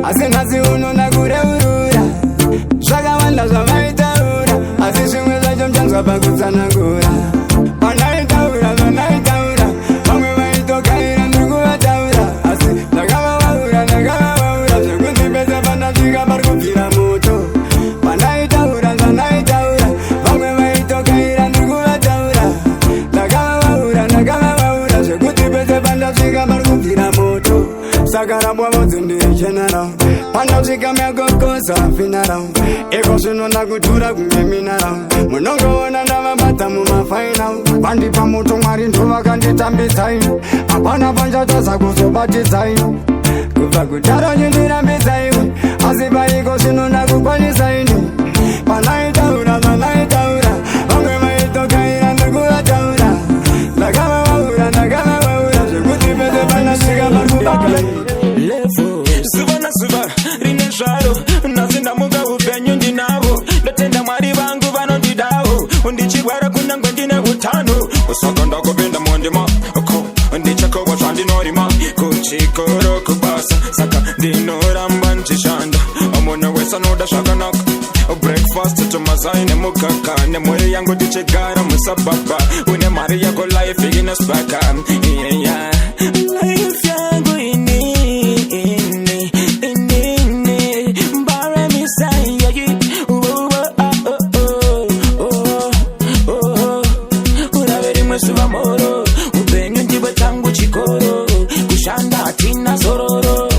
asi nhasi unona kureurura zvakawanda zvamaitaura asi zvimwe zvacho mchanzwa pakutsanangura panaitaura zvanaitaura vamwe vaitokaira ndiri kuvataura asi ndakavavaura zvekuti pese pandasvika pari kubvira moto panaitaura zvanaitaura vamwe vaitokaira ndiri kuvataura ndakavavaura zvekuti pese pandasvika pari kubvira moto saka rabwavodzi ndichenarao pandasvika megokosa finarao iko zvinonda kutura kunge minarao munongoona ndavabata mumafainal vandipa moto mwari ndovakanditambisai hapana panchataza kuzobatidzai kubva kudaro chindirambisaiwe asi paiko zvinonda kukwanisaini panaitaura zvanaitaura vamwe vaitokaira ndikuvataura ndakavavaura zvekuti pese pandasvika parikubaka zuva nazuva rine zvaro nhasi ndamuka upenyu ndinavo ndatenda mwari vangu vanondidawo ndichirwara kunyange ndine utano saka ndakupinda mondima ndichakowa zvandinorima kuchikoro kubasa saka ndinoramba ndichishanda muna wese anoda zvakanaka breakfast tomazai nemukaka nemwiri yangu ndichigara musababa une mari yako life inospaka life yangu ini Suvamoro, upenyu ndiwe changu chikoro, kushanda hatina zororo.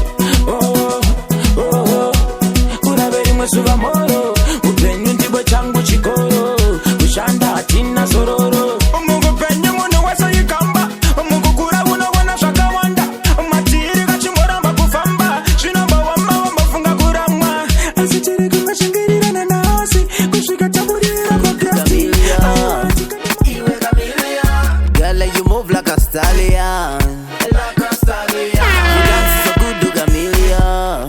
Uraveri mwe suvamoro, upenyu ndiwe changu chikoro, kushanda hatina zororo. Mungu penye mune wesa yikamba, mungu kura unawana zvakawanda, matiri kachimoramba kufamba, zvinomba wamba funga kuramwa, asi chiri kungashingirira nasi, kusvika taburira kwa krafti. You move like a stallion. Like a stallion. You dance so good, do chameleon.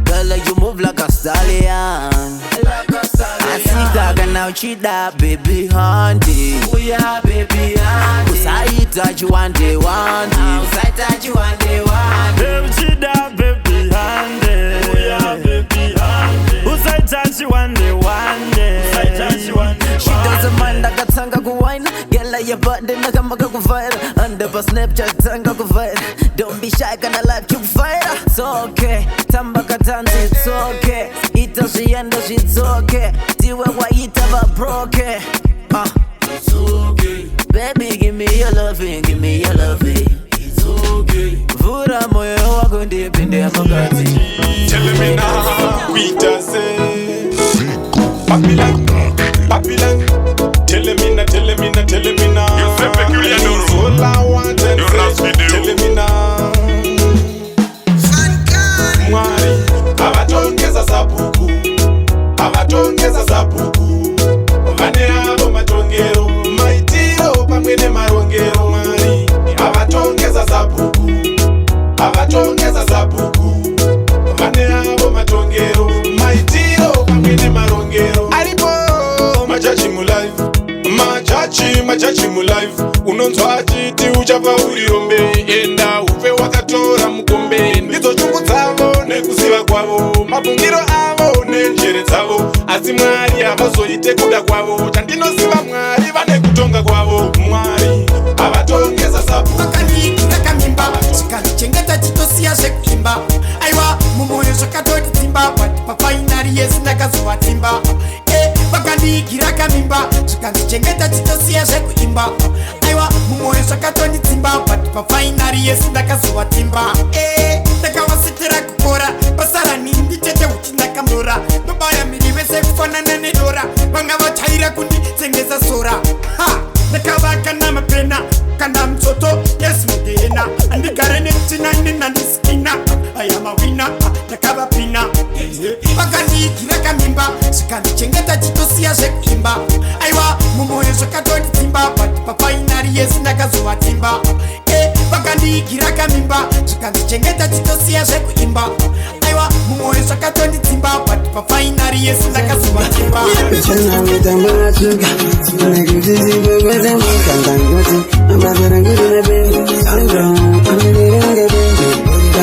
Girl, you move like a stallion. Like a stallion. I see Gaga now, cheetah, baby, hunty. Oh yeah, baby, hunty. Cause I touch you one day, one day. Cause I touch you one day, one day. Baby, cheetah, baby, hunty. Oh yeah, baby, hunty. Cause I touch you one day, one day. Cause I touch you one day. She doesn't mind, I got tanga kuwine. Get like your butt, then I come back fire. Under a Snapchat, tanga kufire. Don't be shy, gonna like you fire. It's okay, tambaka dance, it's okay. Ita shienda, it's okay. Tiwa wa ita va broke. It's okay. Baby, give me your loving, give me your loving. It's okay. Vura moyo wako ndipinde mokati. Tell me now, we just say Papillon, Papillon. Tell me now. You say peculiar, no. All I want and say. Tell me now. Mwari, avatongeza sapuku. Avatongeza sapuku. Vane avo matongero. Maitiro pamwe nemarongero. Mwari, avatongeza sapuku. Avatongeza sapuku. Vane avo matongero. Maitiro pamwe nemarongero. Aripo machachi mulife. Machachi mulife. Unonzwa achiti uchapa uriyombe. Enda upe wakatora mukombe. Ndidzo chungu dzavo nekuziva kwavo. Mabungiro avo nenjere dzavo. Asi Mwari havazoite kuda kwavo. Chandinoziva Mwari vane kutonga kwavo. Mwari avatongeza sapu. Vakandikira kamimba chikandichengeta chitosiya zvekuimba. Aiwa mumwoyo zvakatotitsimba. But pafainari yesi ndakazovatimba. Vakandigira kamimba chikandichengeta chitosiya zvekuimba. Aiwa mumwoyo zvakatonditsimba. But pafainari yesi ndakazovatimba. Ndakavasitira kukora basa ranindi chete uchi ndakamrora. Nobaya miri vese kufanana nedora. Vanga vachaira kunditsengesa sora. Ndakavaka namapena kana mtsoto yes mudena. Andigare netina ndinandiskina. Ayamawina ndakavapina. Vakandigira kamimba chikandichengeta chitosiya zvekuimba. Aiwa mumwoyo zvakatonditsimba. But pafainari yesi ndakazovatimba. Vakandigira kamimba chikandichengeta chitosiya zvekuimba. Aiwa mumwoyo zvakatonditsimba. But pafainari yesi ndakazovatimba.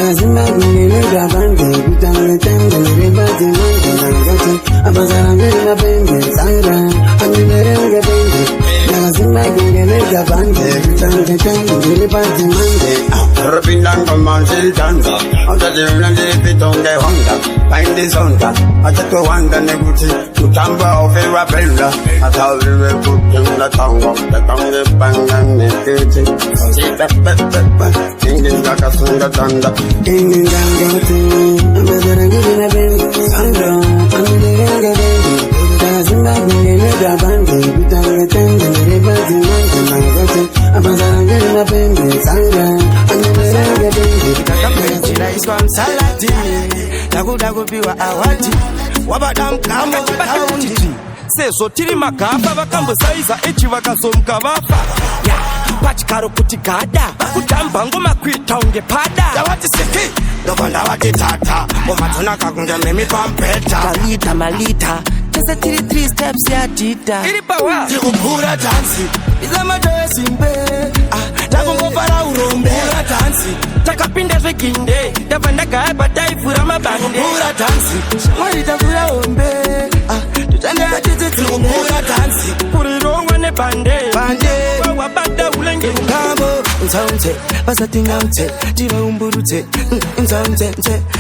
I'm the dancer. I'm just the fit on the hunger. Find the songa. I just go wanga neguti. To tamba of a rapella. I thought we were putting the tongue of the tongue bang and neguti. See that singing like a sunga thunder. Singing gangati. I'm a very good in a baby. Sandra, I'm a very baby. Doesn't make me let a bandi. Without a thing, and everybody man can get it. I'm a very baby. Sandra, I'm a very baby. Jina iswa msalati Dagu biwa awati Wabadam kamo wataundi Seso tiri makapa Bakambo saiza echi wakaso mkavafa Pachikaro kutigada Bakutamba ngoma kuita unge pada Dawati siki Dokonda wati tata Umatuna kakunga mimi pampeta Malita Tese tiri 3 steps ya tita Iripawa Tikupura dansi Iza madoesi mbe Takungo para urombe Pura dansi Takapinda zwekinde Tavanda kaba taifura mabande Pura dansi Marita fura ombe Tutanda hatizi tumbe Pura dansi Purironga ne bande Wawabada ulenge Ngambo Nsaunte Basatinga unte Tiba umburute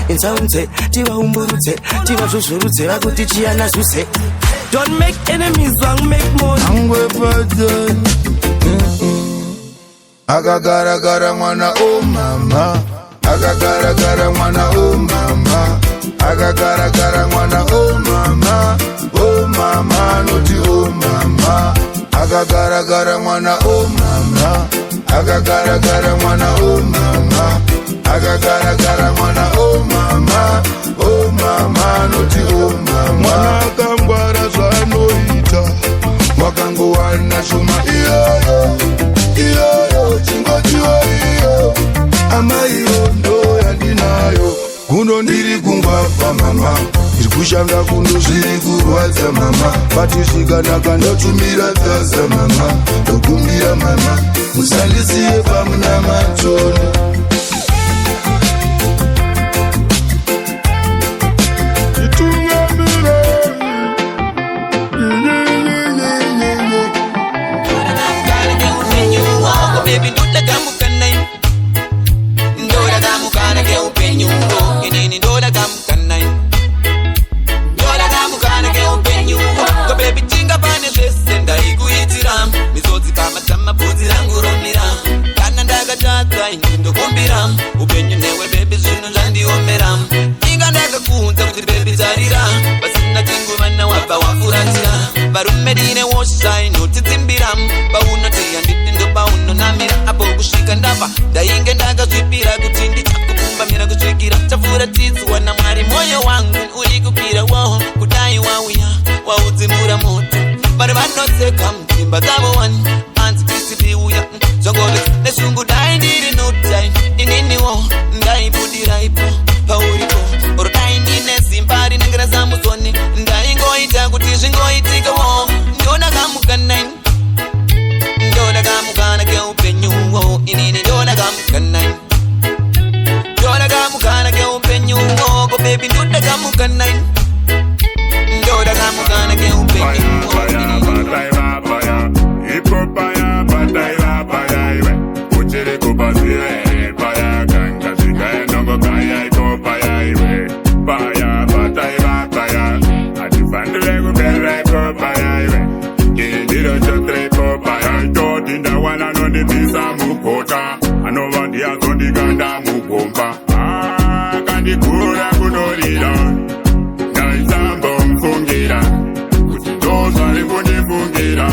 Nsaunte Tiba umburute Tiba susurute Bakutichia na suse Don't make enemies, don't make more Angwe pardon Agagara mwana oh mama Agagara mwana oh mama Agagara mwana oh mama Oh mama noti oh mama Agagara mwana oh mama Agagara mwana oh mama Agagara mwana oh mama Oh mama noti oh mama Kambara sanoita Wakanguwana shuma iyo chingotiwa iyo Amayo ndo yandinayo Kuno ndiri kungwafa mama Iri kushanga kuno zviri kurwadza mama Patusvika nakandotumira dzaza mama Ndokumbira mama Musandisiye pamuna matoni Baby, do the gamukanai. Do the gamukana ke upenyu. Inini do the gamukanai. Do the gamukana ke upenyu. Go baby tinga pane senda ikuitiram. Mizoti kama tama puzi langu romiram. Kana ndaga tata indo kumbiram. Upenyu newe baby zunu landi omeram. Tinga ndaga kunza kuti baby zariram. Basina tingu mana wapa wafuratira. Barumedine woshai notizimbiram. Bauna tiyandi pauno namira apo kushika ndapa dainge ndaga zwipira kutindi chakukumba mira kuchikira chafura tidzwa na mwari moyo wangu uri kupira waho kudai wauya waudzimura moto vari vanoseka mdzimba dzavo wani anzi krisipi uya zvongole neshungu dai ndiri notai ininiwo ndaibudirapo pauripo oro dai ndine simba rinenge rasamuzoni ndaingoita kuti zvingoitikawo ndona kamukanai Dona gamukana ke upenyu wo inini dona gamukana Dona gamukana ke upenyu wo go baby dona gamukana Dona gamukana ke upenyu wo inini Ipopaya bataya paya Uchere kubasire paya ganga sika nongo kaya ipopaya iwe Paya bataya paya Adifandele kubere kopaya iwe Kindiro chotre kopaya Dinda wana no di bisa mukota Anova dia zondi ganda mukomba Kandi kura kunolira Naizambo mfungira Kutindoza likundifungira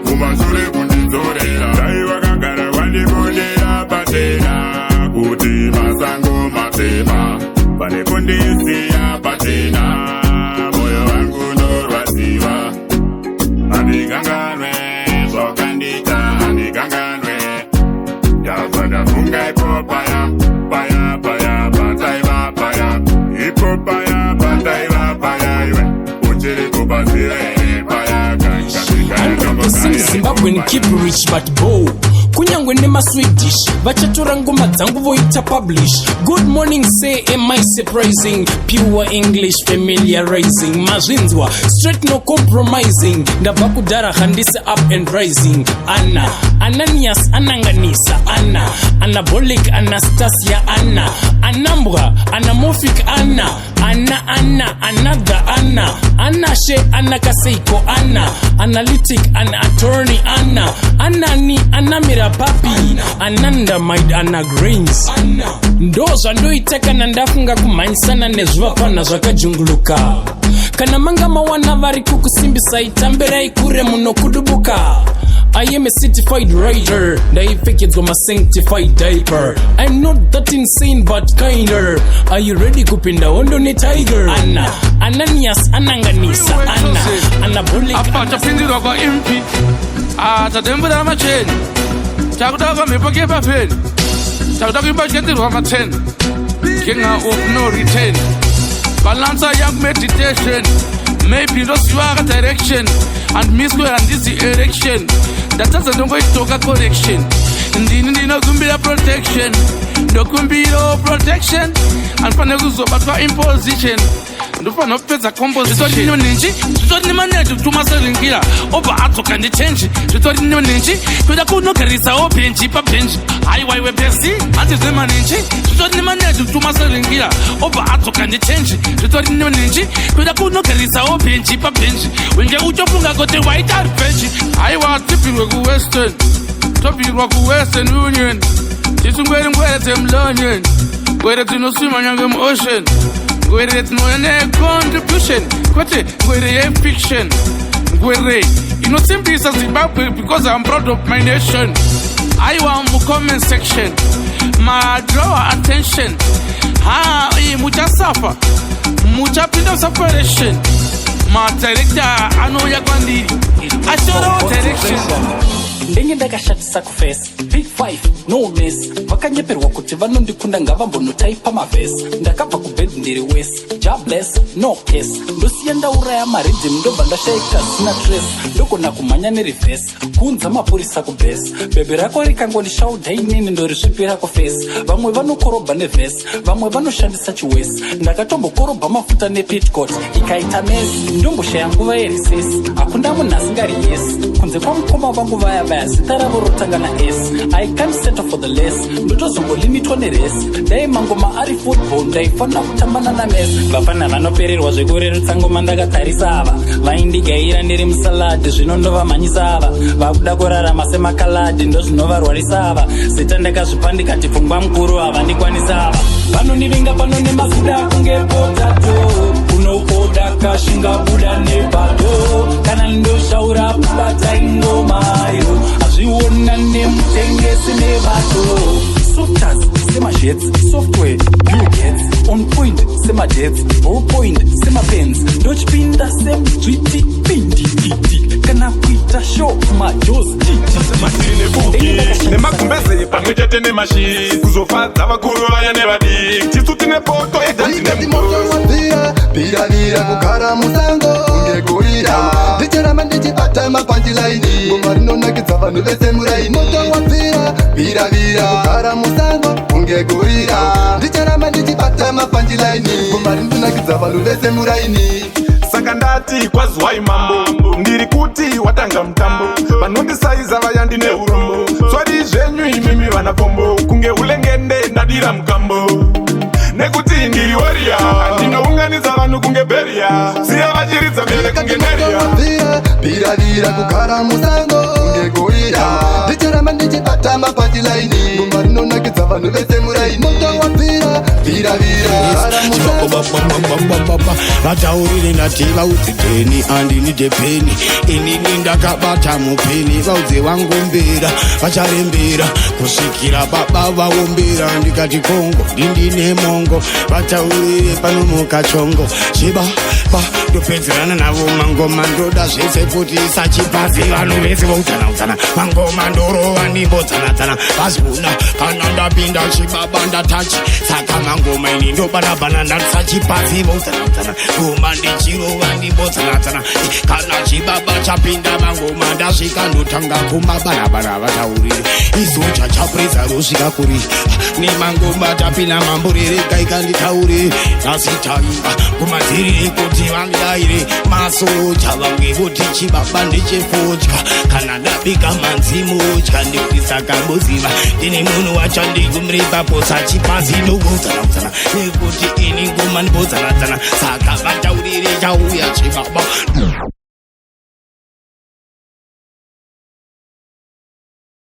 Kumazule kundizorera Daiwa kagara wandikundira patena Kuti masango matema Pane kundisiya patena Moyo wangu norwasiwa Andiganganwe Andiganganwe Yazada funga ipopaya Paya paya bataiva paya Ipopaya bataiva paya iwe Uchiri kubasire paya ganga Zimbabwean keep rich but bow kunyangwe nemaswedish vachatora ngoma dzangu voita publish. Good morning say am I surprising, pure English familiarizing, mazvinzwa straight no compromising, ndabva kudhara handisi up and rising. Anna Ananias ananganisa, Anna Anabolic Anastasia, Anna Anambra Anamorphic, Anna another Anna she Anakaseiko, Anna Analytic an attorney, Anna Anani Anamira papi, Ananda maid Anna Grains, ndoza ndoiteka na ndafunga kumanyisana nezuva pana zvakajunguluka. Kana manga mawana vari kukusimbisa itambera ikure muno kudubuka. I am a certified writer, ndaipfekedzwa my sanctified diaper. I'm not that insane but kinder. Are you ready kupinda hondo ne tiger? Anna Ananias ananganisa, Anna Anabolic apata pindirwa kwa impi atadembura macheni takutaka mipoke papeni takutaka imbakendirwa mateni kinga of no return balance young meditation maybe no siwaga direction and misgo and this erection that doesn't know it toka correction ndino kumbira protection ndokumbira protection and pane kuzobatwa imposition ndofana kupedza composition zvitori ninji zvitori nemaneji tumaselingira obva adzoka nechange zvitori ninji toda kunogarisawo bhenji pabhenji haiwaiwe pesi hanzi zvemaninji zvitori nemaneji tumaselingira obva adzoka nechange zvitori ninji toda kunogarisawo bhenji pabhenji winge uchofunga kuti waita revenge haiwa tipirwe kuwestern topirwa kuwestern union tisungwere ngwere dzemlonyen ngwere dzinoswima nyange muocean ngwere dzinoone contribution kwete ngwere yefiction ngwere inosimbisa Zimbabwe because I'm proud of my nation. I want mu comment section ma draw attention muchasafa muchapinda separation ma director anoya kwandiri ashoro direction ndenge ndakashatisa kufesi big 5 no mess vakanyeperwa kuti vanondikunda ngavambonotaipa mavhesi ndakabva kubhedhi ndiri wesi jobless no case ndosiya ndauraya maridhimu ndobva ndashaika sina tres ndogona kumhanya nerivhesi kuunza mapurisa kubhesi bhebhe rako rikangondishaudha inini ndorisvipira kufesi vamwe vanokorobha nevhesi vamwe vanoshandisa chiwesi ndakatombokorobha mafuta nepitcot ikaita mesi ndomboshaya nguva yerisesi hakunda munhu asingari yesi kunze kwamukoma vangu vaya zita ravo rotanga na s I can't settle for the less ndotozongolimitwa neresi dai mangoma ari football ndaifanira kutambana names vafana vanopererwa zvekurerutsa ngoma ndakatarisa ava vaindigaira ndiri musaladi zvino ndovamhanyisa ava vakuda kurarama semakaladi ndozvinovarwarisa ava zita ndakazvipa ndikati pfungwa mukuru havandikwanisa ava vanonivinga pano nemazuda kunge potato unooda kashingabuda nepato kana ndoshaura kubata ingomayo azviona nemutengesi nevato softers semazhets software billgets on point semadets ballpoint semapens ndochipinda semdzviti pindididi kana kuita show majozi nemagumbeze pamwe chete nemashi kuzofadza vakuru vaya nevadiki tisu tine poto biravira kugara musango ungegurira ndicharamba ndichibata mapandilaini ngoma rinonakidza vanhu vese muraini moto wapfira biravira kugara musango ungegurira ndicharamba ndichibata mapandilaini ngoma rinonakidza vanhu vese muraini saka ndati kwaziwai mambo ndiri kuti watanga mutambo vanondisaiza vaya ndine urombo swadi zvenyu imimi vana pombo kunge ulengende ndadira mukambo nekuti ndiri waria ndinounganidza vanhu kunge beria siya vachiridza mbere kunge neria biravira kugara musango ungegurira ndicharamba ndichibata mapandilaini ngoma rinonakidza vanhu vese muraini moto wapfira biravira kugara musango vataurire ndati vaudzidheni andinide peni inini ndakabata mupeni vaudze vangombera vacharembera kusvikira baba vaombera ndikati kongo ndindine mongo vataurire panomuka chongo chiba ndopedzerana navo mangoma ndoda zvese kuti sachipazi vanhu vese voutsanautsana mangoma ndorova ndimbo tsanadzana vazivuna kana ndapinda chibaba ndatachi saka mango ngoma ini ndobanabana ndatsa chipazi bodzana ngoma ndichirova ndibodzana kana chibaba chapinda mangoma ndasvika ndotanga kumabanabana vatauriri izocha chapreza rosvika kuri nemangoma tapina mamborere kaikanditauri nasitaimba ngoma dziriri kuti vangaire masocha vange voti chibaba ndechefodya kana ndabika manzimodya ndikuisakaboziva ndine munhu wachandigumirepapo sachipazi nobodzana nekuti ini ngoma ndibodzana saka vataurire chauya chibaba